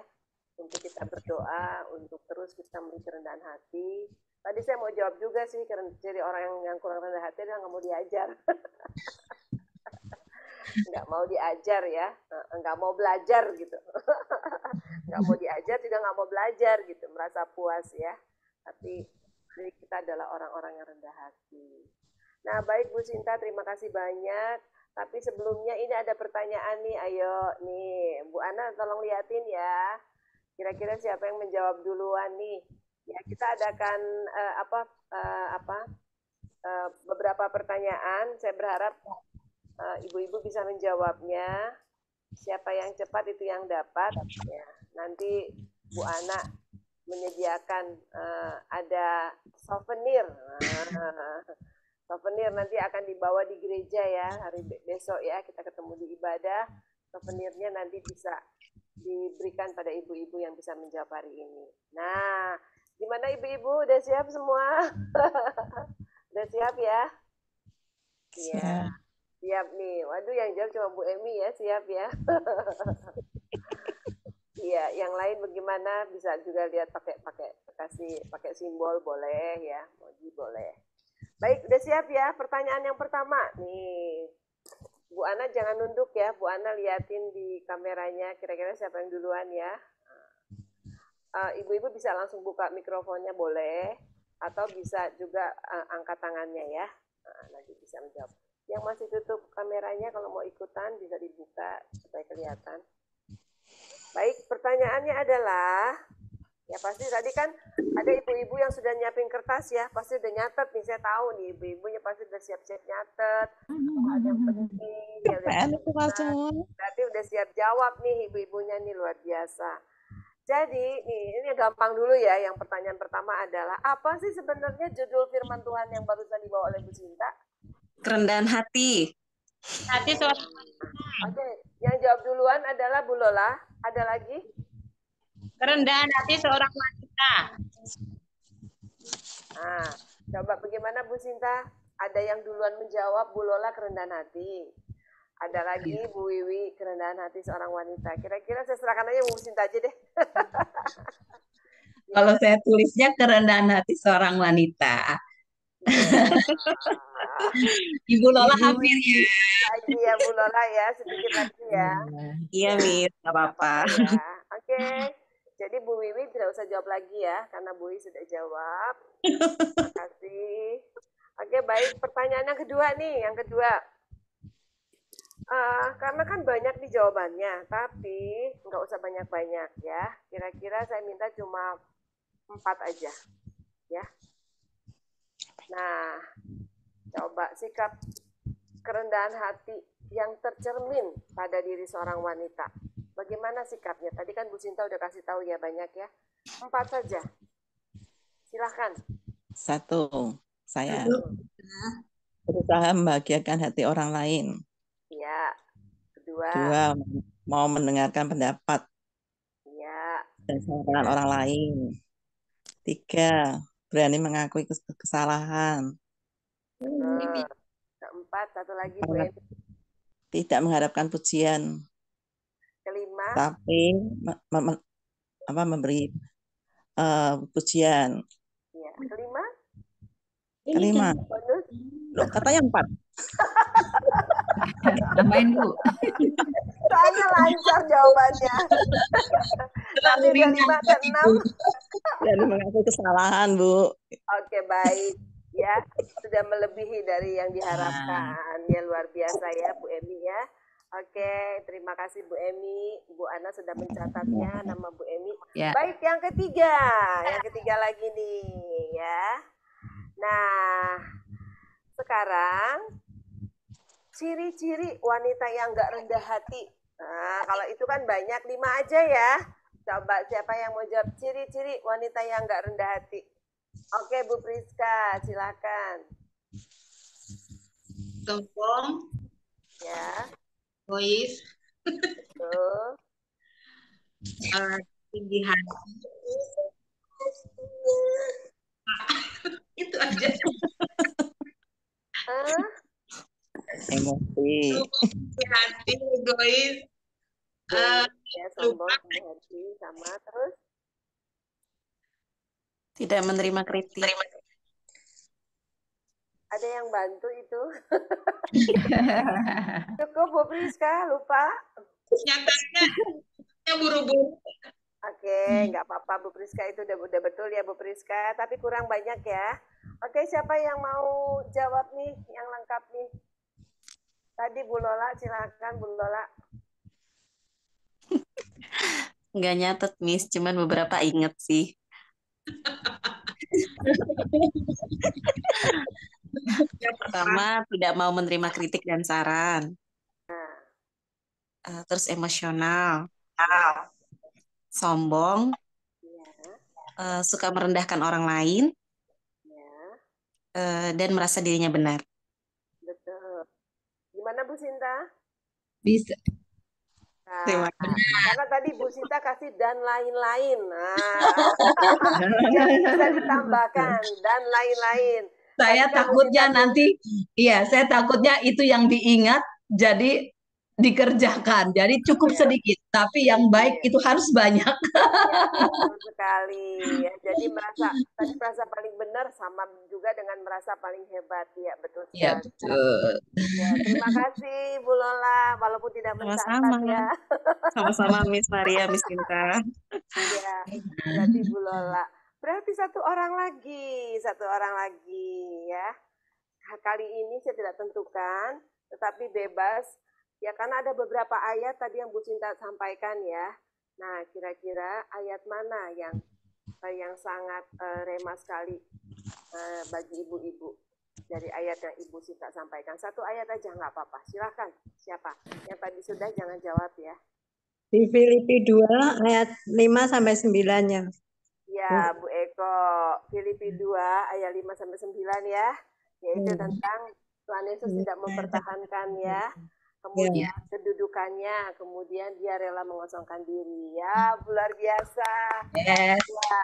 Untuk kita berdoa, untuk terus kita memiliki kerendahan hati. Tadi saya mau jawab juga sih, jadi orang yang kurang rendah hati adalah nggak mau diajar. Nggak mau diajar ya, nggak mau belajar gitu. Nggak mau diajar juga nggak mau belajar gitu, merasa puas ya. Tapi kita adalah orang-orang yang rendah hati. Nah, baik Bu Sinta, terima kasih banyak. Tapi sebelumnya ini ada pertanyaan nih, ayo nih Bu Ana tolong liatin ya. Kira-kira siapa yang menjawab duluan nih? Ya, kita adakan beberapa pertanyaan. Saya berharap ibu-ibu bisa menjawabnya. Siapa yang cepat itu yang dapat. Ya, nanti Bu Ana menyediakan ada souvenir. Souvenir nanti akan dibawa di gereja ya, hari besok ya, kita ketemu di ibadah. Souvenirnya nanti bisa diberikan pada ibu-ibu yang bisa menjawab hari ini. Nah, gimana ibu-ibu? Udah siap semua? Udah siap ya? Iya. Siap nih. Waduh, yang jawab cuma Bu Emi ya, siap ya. Iya, yang lain bagaimana? Bisa juga lihat pakai simbol boleh ya, emoji boleh. Baik, udah siap ya? Pertanyaan yang pertama nih. Bu Ana jangan nunduk ya, Bu Ana liatin di kameranya kira-kira siapa yang duluan ya. Ibu-ibu bisa langsung buka mikrofonnya boleh, atau bisa juga angkat tangannya ya. Nanti bisa menjawab. Yang masih tutup kameranya kalau mau ikutan bisa dibuka supaya kelihatan. Baik, pertanyaannya adalah, ya pasti tadi kan ada ibu-ibu yang sudah nyiapin kertas ya, pasti udah nyatet nih, saya tahu nih ibu-ibunya pasti udah siap-siap nyatet. Ada yang penting, ya berarti udah siap jawab nih ibu-ibunya nih, luar biasa. Jadi nih, ini gampang dulu ya, yang pertanyaan pertama adalah, apa sih sebenarnya judul firman Tuhan yang barusan dibawa oleh Bu Sinta? Kerendahan hati. Hati seorang. Oke, yang jawab duluan adalah Bu Lola. Ada lagi? Kerendahan hati seorang wanita. Nah, coba bagaimana Bu Sinta? Ada yang duluan menjawab, Bu Lola kerendahan hati. Ada lagi Bu Wiwi, kerendahan hati seorang wanita. Kira-kira saya serahkan aja Bu Sinta aja deh. Kalau saya tulisnya kerendahan hati seorang wanita. Ibu Lola hampir ya. Lagi ya Bu Lola ya, sedikit lagi ya. Iya, Mir, nggak apa-apa. Ya. Oke, Jadi Bu Wiwi tidak usah jawab lagi ya, karena Bu Wiwi sudah jawab. Terima kasih. Oke, baik. Pertanyaan yang kedua nih, yang kedua. Karena kan banyak nih jawabannya, tapi nggak usah banyak-banyak ya. Kira-kira saya minta cuma 4 aja, ya. Nah, coba sikap kerendahan hati yang tercermin pada diri seorang wanita. Bagaimana sikapnya? Tadi kan Bu Sinta udah kasih tahu ya banyak ya. 4 saja. Silahkan. 1, saya berusaha membahagiakan hati orang lain. Ya. 2. 2, mau mendengarkan pendapat Ya. dan saran orang lain. 3, berani mengakui kesalahan. Keempat, satu lagi Bu Emi. Tidak mengharapkan pujian, Kelima. tapi memberi pujian. Ya. Kelima. Kelima. Bonus. Loh, katanya 4. Tambahin Bu. Soalnya lancar jawabannya. Nanti udah 5 ke 6. Berani mengakui kesalahan, Bu. Oke, baik. Ya, sudah melebihi dari yang diharapkan. Ya, luar biasa ya Bu Emi ya. Oke, terima kasih Bu Emi. Bu Ana sudah mencatatnya nama Bu Emi. Ya. Baik, yang ketiga. Yang ketiga lagi nih ya. Nah, sekarang ciri-ciri wanita yang nggak rendah hati. Nah, kalau itu kan banyak, 5 aja ya. Coba siapa yang mau jawab ciri-ciri wanita yang nggak rendah hati? Oke, Bu Priska, silakan. Sombong, Ya, egois, tuh. tinggi hati. Itu aja. Emosi. Tinggi hati, egois, Ya, sombong, tinggi hati, sama terus. Tidak menerima kritik. Ada yang bantu itu? Cukup Bu Priska, lupa? nyatanya yang buru-buru. Oke, nggak apa-apa Bu Priska, itu udah betul ya Bu Priska, tapi kurang banyak ya. Oke, siapa yang mau jawab nih, yang lengkap nih? Tadi Bu Lola, silakan Bu Lola. Nggak nyatet, Miss. Cuman beberapa inget sih. Yang pertama, tidak mau menerima kritik dan saran. Terus emosional. Sombong. Suka merendahkan orang lain. Dan merasa dirinya benar. Betul. Gimana Bu Sinta? Bisa. Nah, karena tadi Bu Sinta kasih dan lain-lain. Nah, yang bisa ditambahkan dan lain-lain. Saya takutnya nanti, saya takutnya itu yang diingat jadi dikerjakan. Jadi cukup sedikit, tapi yang baik itu harus banyak. Betul sekali. Ya, jadi tadi merasa paling benar sama juga dengan merasa paling hebat. Ya, betul sekali. Ya, betul. Ya, terima kasih Bu Lola, walaupun tidak mencatat ya. Sama-sama Miss Maria, Miss Sinta. Ya, berarti Bu Lola. Berarti satu orang lagi ya. Kali ini saya tidak tentukan, tetapi bebas. Ya, karena ada beberapa ayat tadi yang Bu Sinta sampaikan ya. Nah, kira-kira ayat mana yang sangat rema sekali bagi ibu-ibu dari ayat yang Ibu Sinta sampaikan? Satu ayat aja nggak apa-apa. Silakan. Siapa? Yang tadi sudah jangan jawab ya. Di Filipi 2 ayat 5-9-nya. Ya, Bu Eko, Filipi 2 ayat 5-9 ya, yaitu tentang Tuhan Yesus tidak mempertahankan ya, kemudian kedudukannya, kemudian dia rela mengosongkan diri. Ya, luar biasa. Yes. Ya,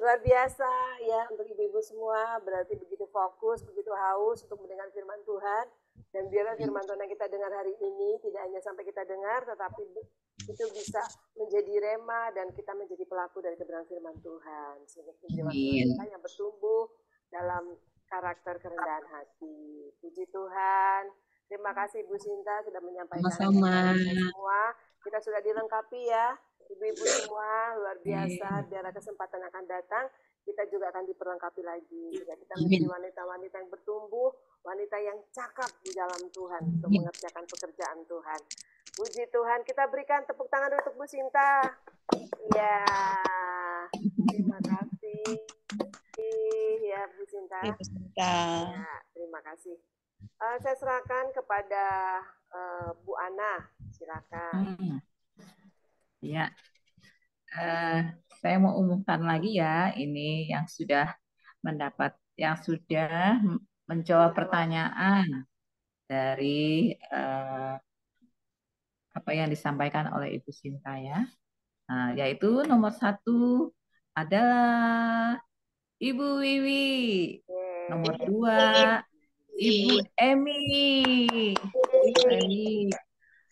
luar biasa ya untuk ibu-ibu semua, berarti begitu fokus, begitu haus untuk mendengar firman Tuhan, dan biarlah firman Tuhan yang kita dengar hari ini tidak hanya sampai kita dengar, tetapi itu bisa menjadi rema dan kita menjadi pelaku dari kebenaran firman Tuhan, sehingga kita yang bertumbuh dalam karakter kerendahan hati. Puji Tuhan. Terima kasih Bu Sinta sudah menyampaikan Sama-sama. semua. Kita sudah dilengkapi ya. ibu-ibu semua luar biasa. Biar kesempatan akan datang, kita juga akan diperlengkapi lagi. Jika kita menjadi wanita-wanita yang bertumbuh, wanita yang cakap di dalam Tuhan untuk mengerjakan pekerjaan Tuhan. Puji Tuhan, kita berikan tepuk tangan untuk Bu Sinta. Ya, terima kasih. Ya, Bu Sinta. Ya, terima kasih. Saya serahkan kepada Bu Ana. Silakan. Ya, saya mau umumkan lagi ya, ini yang sudah menjawab pertanyaan dari apa yang disampaikan oleh Ibu Sinta ya. Nah, yaitu nomor 1 adalah Ibu Wiwi. Nomor 2, Ibu Emi.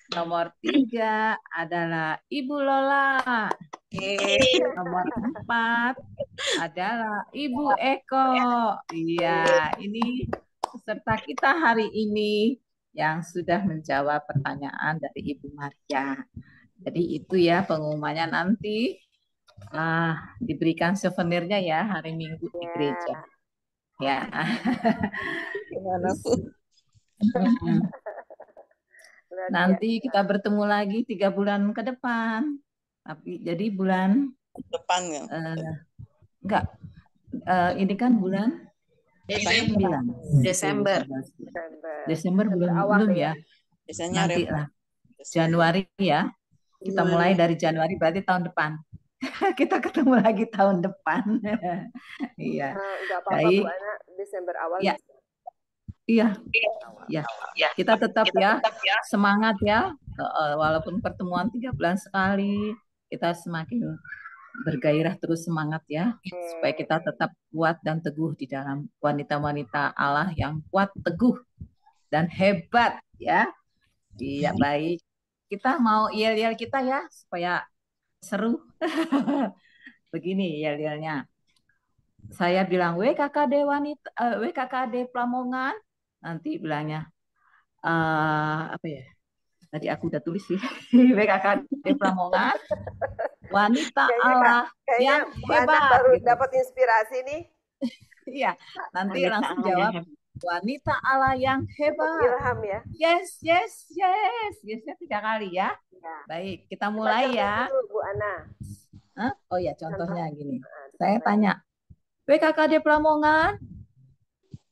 Nomor 3 adalah Ibu Lola. Nomor 4 adalah Ibu Eko. Iya, ini peserta kita hari ini yang sudah menjawab pertanyaan dari Ibu Maria. Jadi itu ya pengumumannya nanti diberikan souvenirnya ya hari Minggu di gereja. Ya. Gimana, Bu? Nanti kita bertemu lagi 3 bulan ke depan. Tapi jadi bulan depan ya? Enggak. Ini kan bulan Desember. Desember belum ya. Biasanya Nanti lah. Januari ya. Kita mulai dari Januari berarti tahun depan. Kita ketemu lagi tahun depan. Iya. Enggak apa-apa Bu Ana, Desember awal. Ya. Iya. Kita tetap ya semangat ya. Walaupun pertemuan 3 bulan sekali, kita semakin bergairah terus semangat ya. Supaya kita tetap kuat dan teguh di dalam wanita-wanita Allah yang kuat, teguh, dan hebat ya. Iya, baik. Kita mau yel-yel kita ya supaya seru. Begini yel-yelnya. Saya bilang WKKD wanita, WKKD Plamongan. Nanti bilangnya apa ya? Tadi aku udah tulis sih. WKKD Plamongan. Wanita Allah yang hebat. Baru dapat inspirasi nih. Iya, nanti langsung jawab. Wanita Allah yang hebat. Ilham ya. Yes. Yesnya 3 kali ya. Baik, kita mulai ya. Bu Ana. Oh ya, contohnya gini. Saya tanya, WKKD Plamongan,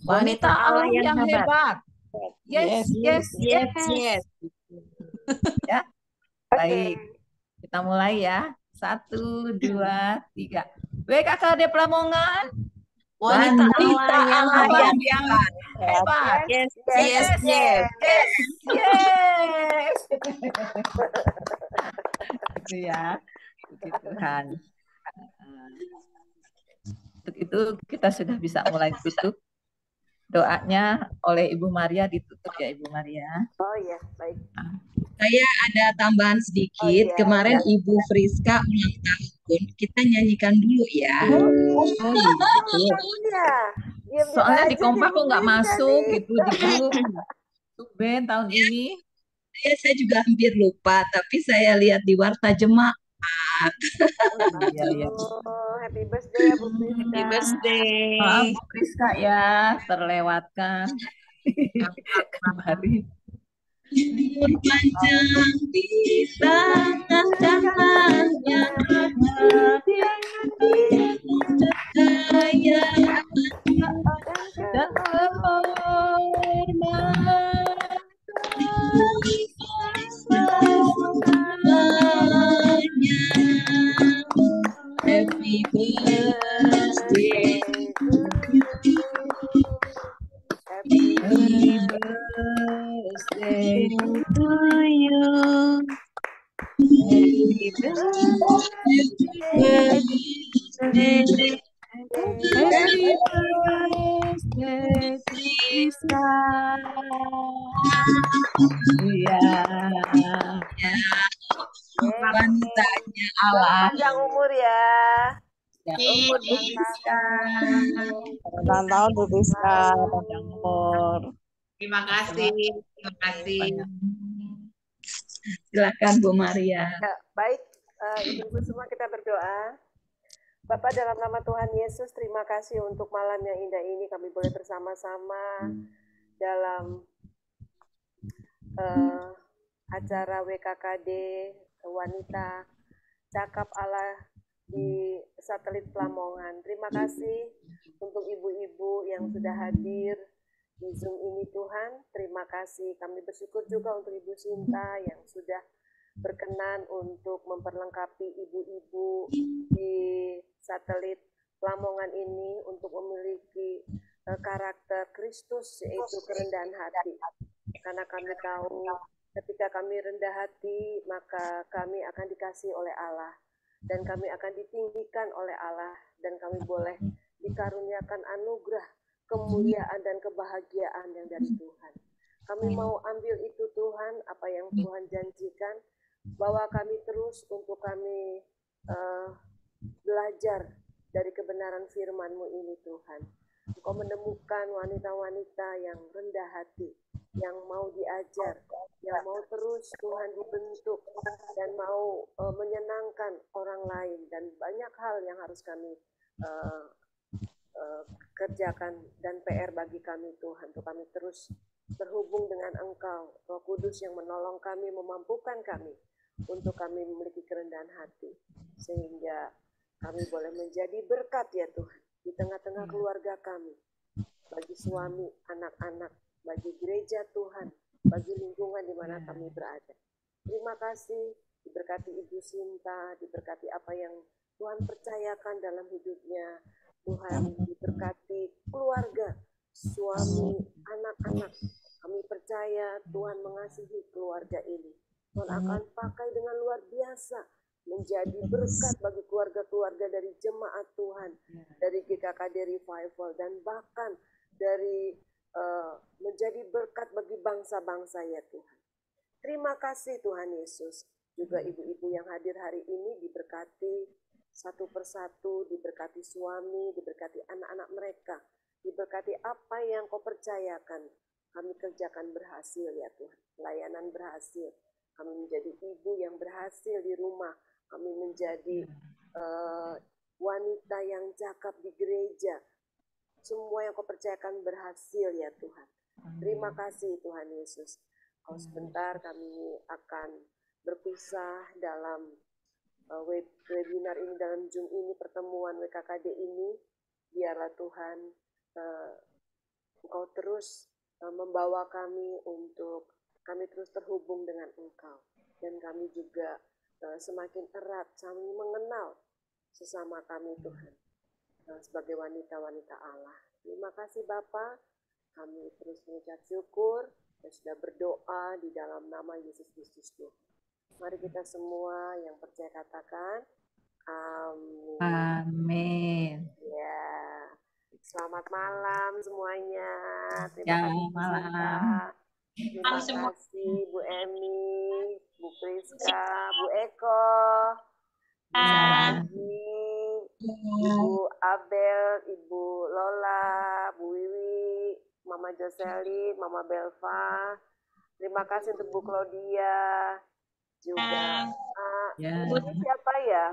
wanita Allah yang hebat. Yes. Ya. Baik, kita mulai ya. 1, 2, 3. WKKD Plamongan, wanita Allah yang hebat. Yes. Itu ya. Puji Tuhan. Untuk itu kita sudah bisa mulai tutup. Doanya oleh Ibu Maria ditutup ya Ibu Maria. Oh iya, baik. Saya ada tambahan sedikit. Kemarin Ibu Friska ulang tahun. Kita nyanyikan dulu ya. Soalnya di kompak kok nggak masuk gitu di grup. Ben tahun ini. Saya juga hampir lupa, tapi saya lihat di Warta Jemaat. Iya. Happy birthday ya Bu Friska. Happy birthday. Maaf Bu Friska ya, terlewatkan. Kemarin. Panjang di tangan kanannya cahaya dan Happy birthday Happy birthday to you. Happy birthday. Happy birthday, Friska. Ya. Wanitanya Allah. Panjang umur ya. Umur Bu Friska. Ulang tahun Bu Friska, panjang umur. Terima kasih. Silakan Bu Maria. Ya, baik, Ibu-ibu semua kita berdoa. Bapak, dalam nama Tuhan Yesus, terima kasih untuk malam yang indah ini. Kami boleh bersama-sama dalam acara WKKD Wanita Cakap Allah di satelit Lamongan. Terima kasih untuk ibu-ibu yang sudah hadir di Zoom ini, Tuhan. Terima kasih. Kami bersyukur juga untuk Ibu Sinta yang sudah berkenan untuk memperlengkapi ibu-ibu di satelit Lamongan ini untuk memiliki karakter Kristus, yaitu kerendahan hati. Karena kami tahu ketika kami rendah hati, maka kami akan dikasih oleh Allah. Dan kami akan ditinggikan oleh Allah. Dan kami boleh dikaruniakan anugerah, kemuliaan, dan kebahagiaan yang dari Tuhan. Kami mau ambil itu, Tuhan, apa yang Tuhan janjikan, bahwa kami terus untuk kami belajar dari kebenaran firman-Mu ini, Tuhan. Engkau menemukan wanita-wanita yang rendah hati, yang mau diajar, yang mau terus Tuhan dibentuk, dan mau menyenangkan orang lain, dan banyak hal yang harus kami kerjakan, dan PR bagi kami, Tuhan, untuk kami terus terhubung dengan Engkau, Roh Kudus yang menolong kami, memampukan kami, untuk kami memiliki kerendahan hati, sehingga kami boleh menjadi berkat ya Tuhan, di tengah-tengah keluarga kami, bagi suami, anak-anak, bagi gereja Tuhan, bagi lingkungan di mana kami berada. Terima kasih, diberkati Ibu Sinta, diberkati apa yang Tuhan percayakan dalam hidupnya. Tuhan diberkati keluarga, suami, anak-anak. Kami percaya Tuhan mengasihi keluarga ini. Tuhan akan pakai dengan luar biasa, menjadi berkat bagi keluarga-keluarga dari jemaat Tuhan, dari GKKD Revival, dan bahkan dari menjadi berkat bagi bangsa-bangsa ya Tuhan. Terima kasih Tuhan Yesus. Juga ibu-ibu yang hadir hari ini diberkati satu persatu, diberkati suami, diberkati anak-anak mereka, diberkati apa yang Kau percayakan. Kami kerjakan berhasil ya Tuhan, pelayanan berhasil. Kami menjadi ibu yang berhasil di rumah. Kami menjadi wanita yang cakap di gereja. Semua yang Kau percayakan berhasil ya Tuhan. Terima kasih Tuhan Yesus. Kalau sebentar kami akan berpisah dalam webinar ini, dalam Zoom ini, pertemuan WKKD ini. Biarlah Tuhan Engkau terus membawa kami untuk kami terus terhubung dengan Engkau. Dan kami juga semakin erat, saling mengenal sesama kami Tuhan. Sebagai wanita-wanita Allah. Terima kasih Bapa. Kami terus mengucap syukur dan sudah berdoa di dalam nama Yesus Kristus Tuhan. Mari kita semua yang percaya katakan amin. Amin. Ya. Selamat malam semuanya. Terima Ya, kasih Bu malam. Sinta. Terima kasih Bu Emi, Bu Priska, Bu Eko, Bu Saragi, Ibu Abel, Ibu Lola, Bu Wiwi, Mama Joselin, Mama Belva. Terima kasih untuk Bu Claudia. Juga ini siapa ya?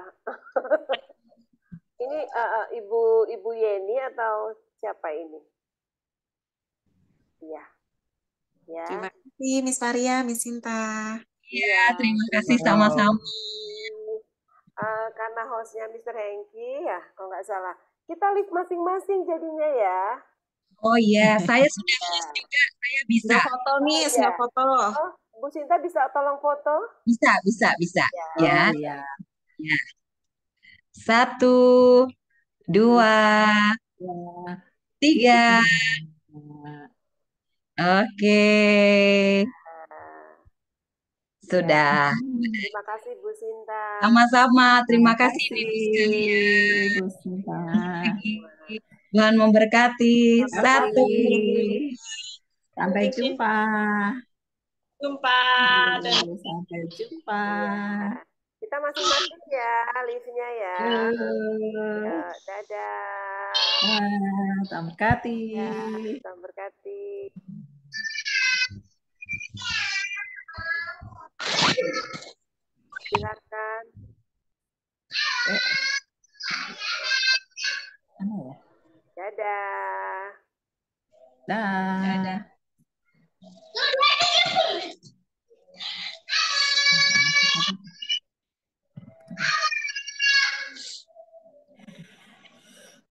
Ini Ibu Yeni atau siapa ini? Iya. Ya. Terima kasih Miss Maria, Miss Sinta. Iya, terima kasih sama-sama. Karena hostnya Mr. Hengki ya, kalau nggak salah. Kita live masing-masing jadinya ya. Oh iya, saya sudah host juga, saya bisa. Nggak foto Miss, nggak foto. Oh, Bu Sinta bisa tolong foto? Bisa. Ya. Iya. Ya. 1, 2, 3. Oke. Sudah. Terima kasih Bu Sinta. Sama-sama. Terima kasih Ibu sekalian. Bu Sinta. Tuhan memberkati. 1. Sampai jumpa. Sampai jumpa. Kita masing-masing ya, live-nya ya. Ya, dadah. Tuhan berkati. Tuhan berkati. Silakan. Dadah. Dah.